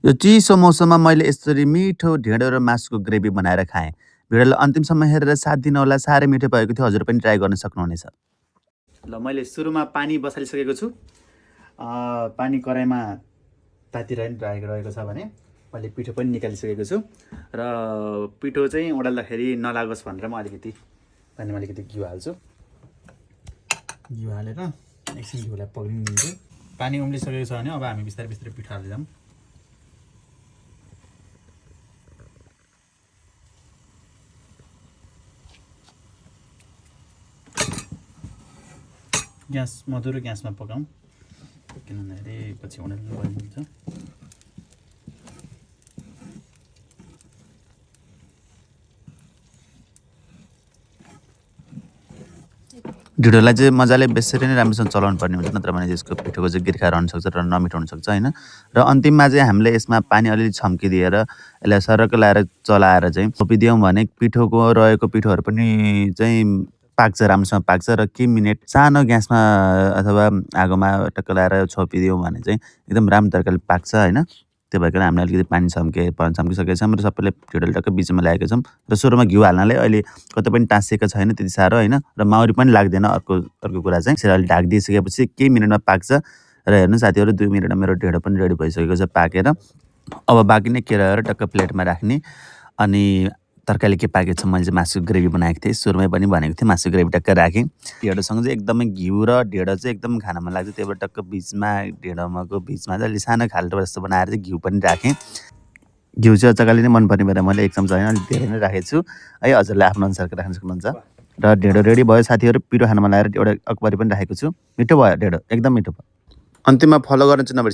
यो चिसो मौसममा मैले यसरी मिठो ढिँडो र मासुको ग्रेभी बनाएर खाएँ। भिडियोलाई अन्तिमसम्म हेरेर साथ दिनुहोला, साह्रै मिठो भएको थियो। हजुर पनि ट्राई गर्न सक्नुहुनेछ। ल मैले सुरुमा पानी बसालिसकेको छु। पानी कराईमा तातिरहेको छ भने मैले पिठो पनि निकालिसकेको छु र पिठो चाहिँ उडाल्दाखेरि नलागोस् भनेर म पानीमा अलिकति घिउ हाल्छु। घिउ हालेर एकछिन घिउलाई पग्लिन दिन्छु। पानी उम्लिसकेको छ भने अब हामी बिस्तारै बिस्तारै पिठो हाल्दै जाऊँ। ग्यास मधुरो ग्यासमा पकाऊँ, किनभने पछि उनीहरू बनिन्छ। ढिँडोलाई चाहिँ मजाले बेसरी नै राम्रोसँग चलाउनु पर्ने हुन्छ, नत्र भने त्यसको पिठोको चाहिँ गिर्खा रहनसक्छ र नमिठो हुनसक्छ होइन। र अन्तिममा चाहिँ हामीले यसमा पानी अलिअलि छम्किदिएर यसलाई सरक्क लाएर चलाएर चाहिँ छोपिदियौँ भने पिठोको रहेको पिठोहरू पनि चाहिँ पाक्छ, राम्रोसँग पाक्छ। र केही मिनट सानो ग्यासमा अथवा आगोमा टक्क लाएर छोपिदियौँ भने चाहिँ एकदम राम्रो तरिकाले पाक्छ होइन। त्यो भएर हामीले अलिकति पानी छम्किसकेका छौँ र सबैले ढिँडोले टक्क बिचमा ल्याएका छौँ। र सुरुमा घिउ हाल्नाले अहिले कतै पनि टाँसिएको छैन त्यति साह्रो होइन, र माउरी पनि लाग्दैन। अर्को कुरा चाहिँ यसरी अलि ढाकिदिइसकेपछि केही मिनटमा पाक्छ। र हेर्नु साथीहरू 2 मिनटमा मेरो ढिँडो पनि रेडी भइसकेको छ पाकेर। अब बाँकी नै केराएर टक्क प्लेटमा राख्ने। अनि तरकारी के पाकेको छ, मैले चाहिँ मासुको ग्रेभी बनाएको थिएँ। सुरुमै पनि भनेको थिएँ मासुको ग्रेभी टक्क राखेँ। ढिँडोसँग चाहिँ एकदमै घिउ र ढिँडो चाहिँ एकदम खान मन लाग्छ। त्यही भएर टक्क बिचमा ढिँडोमाको बिचमा चाहिँ अलिक सानो खाल्टो जस्तो बनाएर चाहिँ घिउ पनि राखेँ। घिउ चाहिँ अचाकले नै मनपर्ने भएर मैले 1 चम्चा होइन अलिक धेरै नै राखेको छु है। हजुरले आफ्नो अनुसारको राख्न सक्नुहुन्छ। र ढिँडो रेडी भयो साथीहरू। पिठो खानमा लगाएर एउटा अकबरी पनि राखेको छु। मिठो भयो ढिँडो, एकदम मिठो भयो। अन्तिममा फलो गर्न चाहिँ नबिर्सनु।